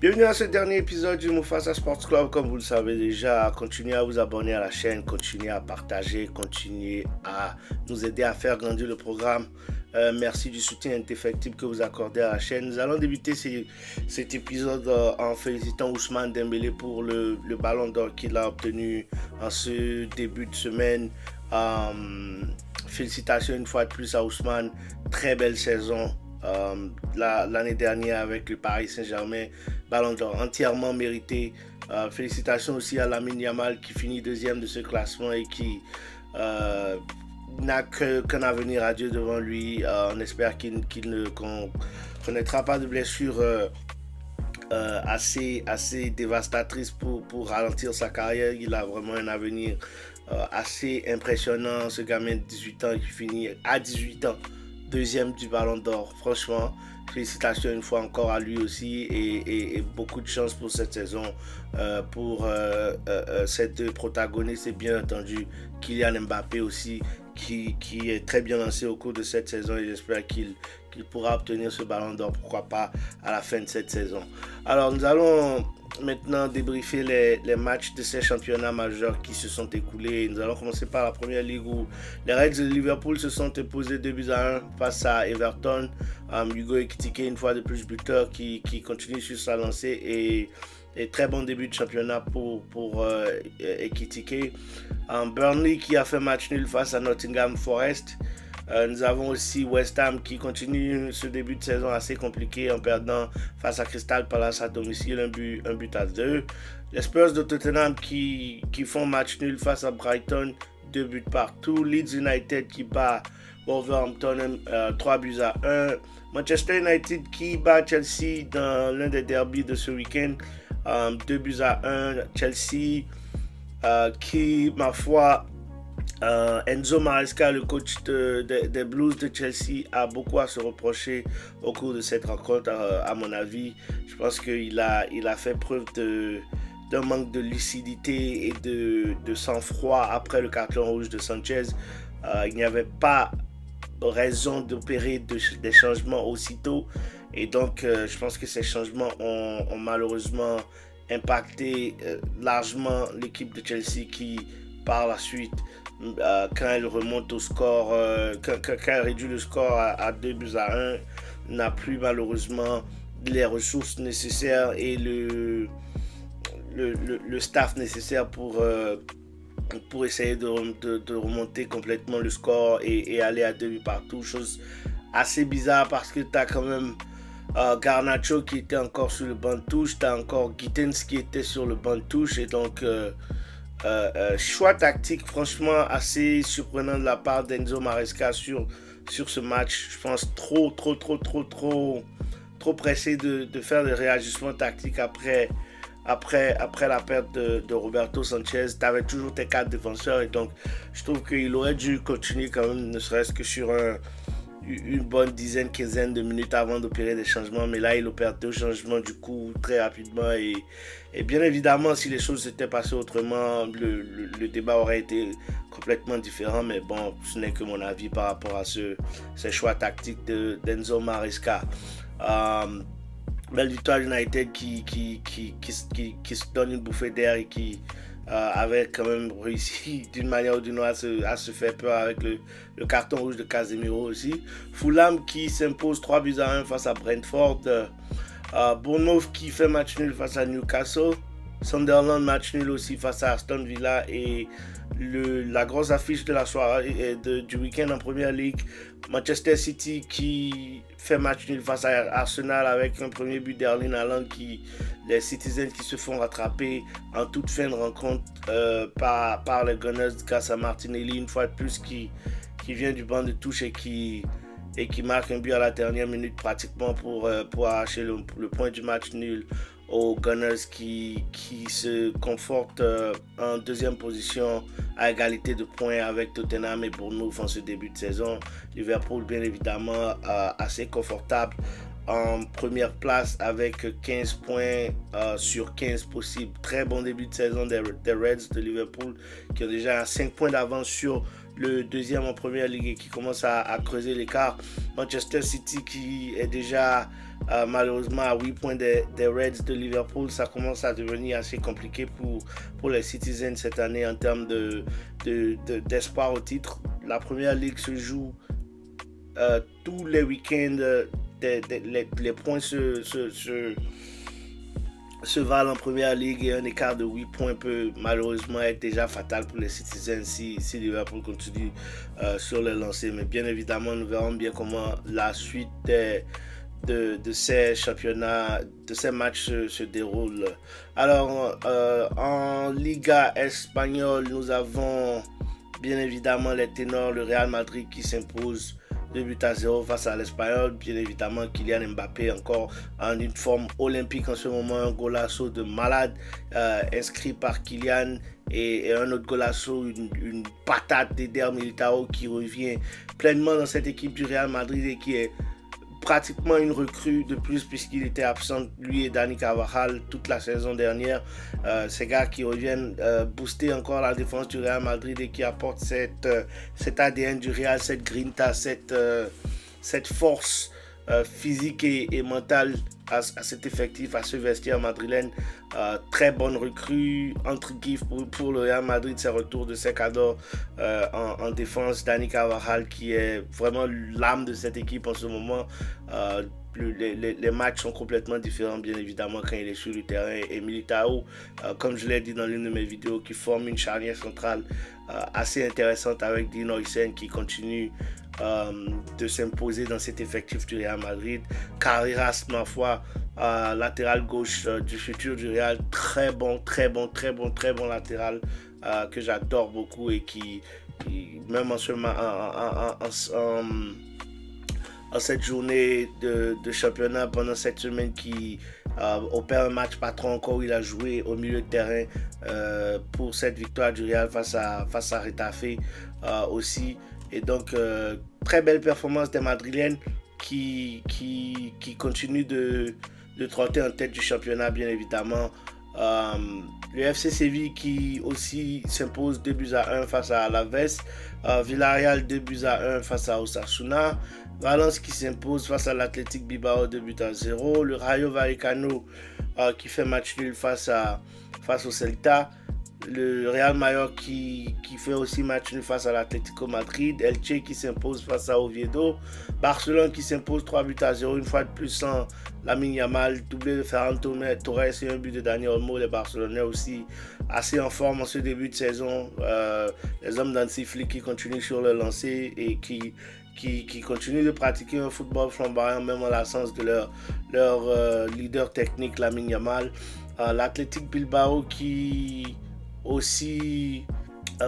Bienvenue à ce dernier épisode du Mufasa Sports Club. Comme vous le savez déjà, continuez à vous abonner à la chaîne, continuez à partager, continuez à nous aider à faire grandir le programme. Merci du soutien indéfectible que vous accordez à la chaîne. Nous allons débuter cet épisode en félicitant Ousmane Dembélé pour le ballon d'or qu'il a obtenu en ce début de semaine. Félicitations une fois de plus à Ousmane. Très belle saison. L'année dernière avec le Paris Saint-Germain, ballon d'or entièrement mérité. Félicitations aussi à Lamine Yamal qui finit deuxième de ce classement et qui n'a qu'un avenir radieux devant lui. On espère qu'il ne connaîtra pas de blessures assez dévastatrices pour ralentir sa carrière. Il a vraiment un avenir assez impressionnant. Ce gamin de 18 ans qui finit à 18 ans deuxième du ballon d'or. Franchement, félicitations une fois encore à lui aussi et beaucoup de chance pour cette saison pour ces deux protagonistes et bien entendu Kylian Mbappé aussi qui est très bien lancé au cours de cette saison et j'espère qu'il pourra obtenir ce ballon d'or, pourquoi pas à la fin de cette saison. Alors nous allons maintenant débriefer les matchs de ces championnats majeurs qui se sont écoulés. Nous allons commencer par la première ligue où les Reds de Liverpool se sont imposés 2-1 face à Everton. Hugo Ekitike, une fois de plus buteur, qui continue sur sa lancée et très bon début de championnat pour Ekitike. Burnley qui a fait match nul face à Nottingham Forest. Nous avons aussi West Ham qui continue ce début de saison assez compliqué en perdant face à Crystal Palace à domicile, un but à 2. Les Spurs de Tottenham qui font match nul face à Brighton, 2 buts partout. Leeds United qui bat Wolverhampton 3-1. Manchester United qui bat Chelsea dans l'un des derbys de ce week-end, 2-1. Chelsea qui, ma foi, Enzo Maresca, le coach des Blues de Chelsea, a beaucoup à se reprocher au cours de cette rencontre, à mon avis. Je pense qu'il a fait preuve d'un manque de lucidité et de sang-froid après le carton rouge de Sanchez. Il n'y avait pas raison d'opérer des changements aussitôt. Et donc, je pense que ces changements ont malheureusement impacté largement l'équipe de Chelsea qui, par la suite, quand elle remonte au score, quand elle réduit le score à 2-1, n'a plus malheureusement les ressources nécessaires et le staff nécessaire pour essayer de remonter complètement le score et aller à 2 buts partout. Chose assez bizarre parce que tu as quand même Garnacho qui était encore sur le banc de touche, tu as encore Gittens qui était sur le banc de touche et donc choix tactique franchement assez surprenant de la part d'Enzo Maresca sur ce match. Je pense trop pressé de faire des réajustements tactiques après la perte de Roberto Sanchez. Tu avais toujours tes 4 défenseurs et donc je trouve qu'il aurait dû continuer quand même, ne serait-ce que sur une bonne dizaine, quinzaine de minutes avant d'opérer des changements. Mais là, il opère 2 changements du coup très rapidement. Et bien évidemment, si les choses s'étaient passées autrement, le débat aurait été complètement différent. Mais bon, ce n'est que mon avis par rapport à ces choix tactiques d'Enzo Maresca. Belle victoire United qui se donne une bouffée d'air et qui avait quand même réussi d'une manière ou d'une autre à se faire peur avec le carton rouge de Casemiro aussi. Fulham qui s'impose 3-1 face à Brentford. Bournemouth qui fait match nul face à Newcastle. Sunderland match nul aussi face à Aston Villa et la grosse affiche de la soirée du week-end en Première Ligue, Manchester City qui fait match nul face à Arsenal avec un premier but d'Erling Haaland, les Citizens qui se font rattraper en toute fin de rencontre par les Gunners grâce à Martinelli une fois de plus qui vient du banc de touche et qui marque un but à la dernière minute pratiquement pour arracher le point du match nul aux Gunners qui se confortent en deuxième position à égalité de points avec Tottenham et Bournemouth en ce début de saison. Liverpool bien évidemment assez confortable en première place avec 15 points sur 15 possibles. Très bon début de saison des Reds de Liverpool qui ont déjà 5 points d'avance sur le deuxième en première ligue et qui commence à creuser l'écart. Manchester City qui est déjà malheureusement à 8 points des Reds de Liverpool. Ça commence à devenir assez compliqué pour les Citizens cette année en termes d'espoir au titre. La première ligue se joue tous les week-ends. Les points se valent en première ligue et un écart de 8 points peut malheureusement être déjà fatal pour les Citizens si Liverpool continue sur les lancers. Mais bien évidemment, nous verrons bien comment la suite de ces championnats, de ces matchs se déroule. Alors, en Liga espagnole, nous avons bien évidemment les ténors, le Real Madrid qui s'impose 2-0 face à l'Espagnol. Bien évidemment, Kylian Mbappé encore en une forme olympique en ce moment. Un golasso de malade inscrit par Kylian et un autre golasso, une patate d'Eder Militao qui revient pleinement dans cette équipe du Real Madrid et qui est pratiquement une recrue de plus puisqu'il était absent, lui et Dani Carvajal, toute la saison dernière. Ces gars qui reviennent booster encore la défense du Real Madrid et qui apportent cet ADN du Real, cette grinta, cette force physique et mentale à cet effectif, à ce vestiaire madrilène. Très bonne recrue entre guillemets pour le Real Madrid, c'est retour de Secador en défense, Dani Carvajal qui est vraiment l'âme de cette équipe en ce moment. Les matchs sont complètement différents bien évidemment quand il est sur le terrain, et Militao, comme je l'ai dit dans l'une de mes vidéos, qui forme une charnière centrale assez intéressante avec Dean Huijsen qui continue de s'imposer dans cet effectif du Real Madrid. Carreras, ma foi, latéral gauche du futur du Real, très bon latéral que j'adore beaucoup et qui même en cette journée de championnat, pendant cette semaine qui opère un match pas trop encore où il a joué au milieu de terrain pour cette victoire du Real face à Retafe aussi. Et donc, très belle performance des Madrilènes qui continuent de trotter en tête du championnat, bien évidemment. Le FC Séville qui aussi s'impose 2-1 face à Alaves. Villarreal 2-1 face à Osasuna. Valence qui s'impose face à l'Athletic Bilbao 2-0. Le Rayo Vallecano qui fait match nul face au Celta. Le Real Mallorca qui fait aussi match nul face à l'Atlético Madrid. Elche qui s'impose face à Oviedo. Barcelone qui s'impose 3-0 une fois de plus sans Lamine Yamal, doublé de Ferran Torres et un but de Dani Olmo. Les Barcelonais aussi assez en forme en ce début de saison. Les hommes d'Hansi Flick qui continuent sur le lancer et qui continuent de pratiquer un football flamboyant même en l'absence de leur leader technique Lamine Yamal. L'Athletic Bilbao qui aussi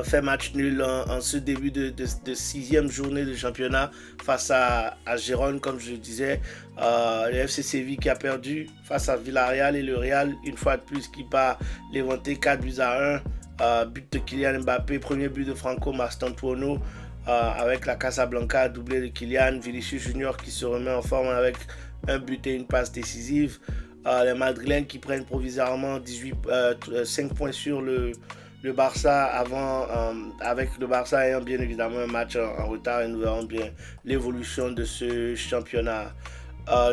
fait match nul en ce début de 6e journée de championnat face à Gérone, comme je le disais. Le FC Séville qui a perdu face à Villarreal et le Real, une fois de plus, qui bat Levante 4-1. But de Kylian Mbappé, premier but de Franco Mastantuono avec la Casablanca, doublé de Kylian. Vinicius Junior qui se remet en forme avec un but et une passe décisive. Les Madrilènes qui prennent provisoirement 5 points sur le Barça avec le Barça ayant bien évidemment un match en retard, et nous verrons bien l'évolution de ce championnat.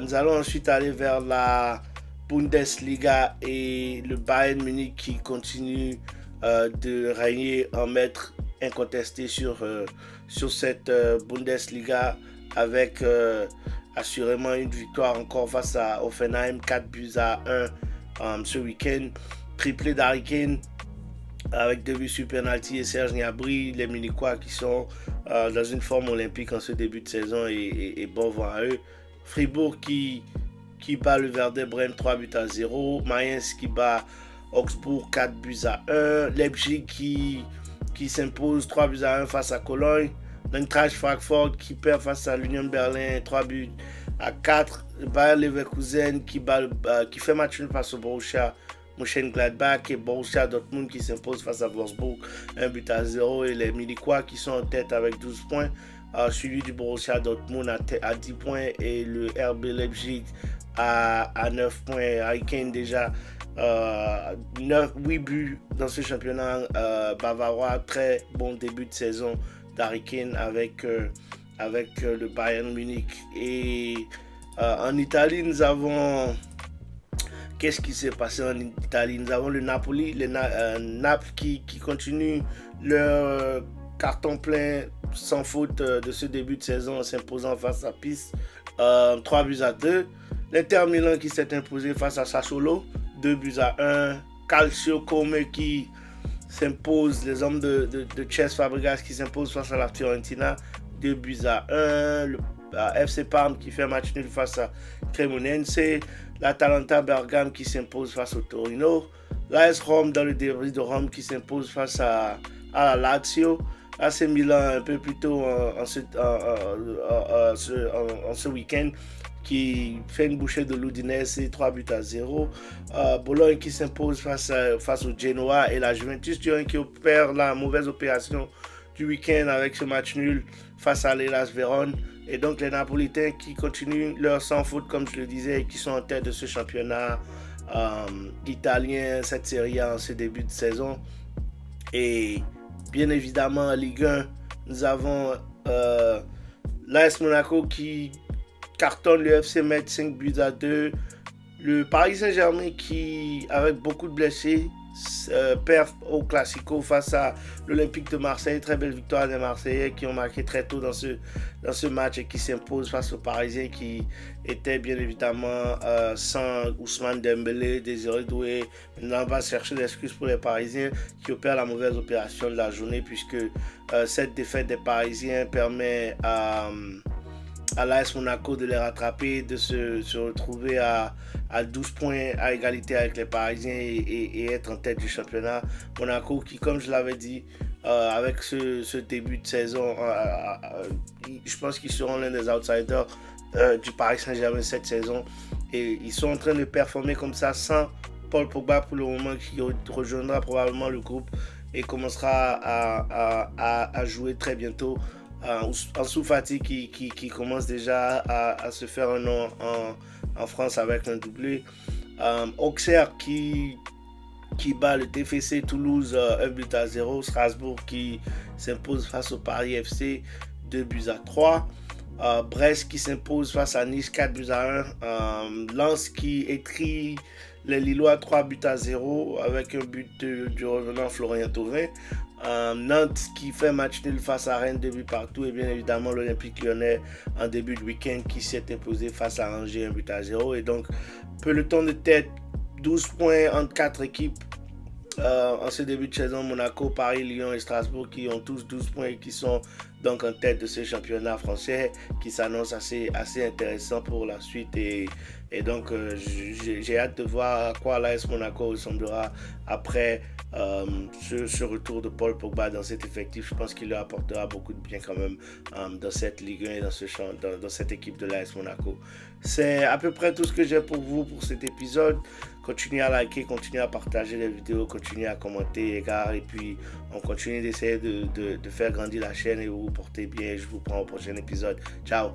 Nous allons ensuite aller vers la Bundesliga et le Bayern Munich qui continue de régner en maître incontesté sur cette Bundesliga avec assurément une victoire encore face à Hoffenheim 4-1 ce week-end. Triplé d'Harry Kane avec 2 buts sur penalty et Serge Gnabry. Les Munichois qui sont dans une forme olympique en ce début de saison et bon vent à eux. Fribourg qui bat le Werder Bremen 3-0. Mayence qui bat Augsbourg 4-1. Leipzig qui s'impose 3-1 face à Cologne. Eintracht Francfort qui perd face à l'Union Berlin 3-4. Bayer Leverkusen qui fait match nul face au Borussia Mönchengladbach et Borussia Dortmund qui s'impose face à Wolfsburg 1-0. Et les Munichois qui sont en tête avec 12 points. suivi du Borussia Dortmund à 10 points et le RB Leipzig à 9 points. Harry Kane déjà 8 buts dans ce championnat bavarois. Très bon début de saison d'Harry Kane avec le Bayern Munich. Et en Italie, nous avons... Qu'est-ce qui s'est passé en Italie? Nous avons le Napoli, Naples qui continue leur carton plein sans faute de ce début de saison en s'imposant face à Pise 3-2. L'Inter Milan qui s'est imposé face à Sassuolo 2-1. Calcio Come qui s'impose, les hommes de Cesc Fabregas qui s'imposent face à la Fiorentina 2-1. Le FC Parme qui fait match nul face à Cremonense. L'Atalanta Bergame qui s'impose face au Torino. L'AS Rome dans le débris de Rome qui s'impose face à la Lazio. AC Milan un peu plus tôt en ce week-end qui fait une bouchée de l'Udinese 3-0. Bologne qui s'impose face au Genoa et la Juventus Turin qui opère la mauvaise opération du week-end avec ce match nul face à l'Hellas Vérone. Et donc les Napolitains qui continuent leur sans faute comme je le disais et qui sont en tête de ce championnat italien, cette série A en ce début de saison. Et bien évidemment en Ligue 1, nous avons l'AS Monaco qui cartonne le FC Metz 5-2. Le Paris Saint-Germain qui, avec beaucoup de blessés, perd au Classico face à l'Olympique de Marseille. Très belle victoire des Marseillais qui ont marqué très tôt dans ce match et qui s'imposent face aux Parisiens qui étaient bien évidemment sans Ousmane Dembélé, Désiré Doué. Maintenant on va chercher l'excuse pour les Parisiens qui opèrent la mauvaise opération de la journée puisque cette défaite des Parisiens permet à l'AS Monaco de les rattraper, de se retrouver à 12 points à égalité avec les Parisiens et être en tête du championnat. Monaco qui, comme je l'avais dit, avec ce début de saison, je pense qu'ils seront l'un des outsiders du Paris Saint-Germain cette saison. Et ils sont en train de performer comme ça sans Paul Pogba pour le moment qui rejoindra probablement le groupe et commencera à jouer très bientôt. Ansu Fati qui commence déjà à se faire un nom en France avec un doublé. Auxerre qui bat le TFC Toulouse 1-0. Strasbourg qui s'impose face au Paris FC 2-3. Brest qui s'impose face à Nice 4-1. Lens qui étrie les Lillois 3-0 avec un but du revenant Florian Thauvin. Nantes qui fait match nul face à Rennes 2 buts partout et bien évidemment l'Olympique Lyonnais en début de week-end qui s'est imposé face à Angers 1-0 et donc peloton de tête 12 points entre 4 équipes en ce début de saison. Monaco, Paris, Lyon et Strasbourg qui ont tous 12 points et qui sont donc en tête de ce championnat français qui s'annonce assez intéressant pour la suite et donc j'ai hâte de voir à quoi l'AS Monaco ressemblera après ce retour de Paul Pogba dans cet effectif. Je pense qu'il leur apportera beaucoup de bien quand même dans cette Ligue 1 et dans cette équipe de l'AS Monaco. C'est à peu près tout ce que j'ai pour vous pour cet épisode. Continuez à liker, continuez à partager les vidéos, continuez à commenter les gars et puis on continue d'essayer de faire grandir la chaîne et vous vous portez bien. Je vous prends au prochain épisode. Ciao.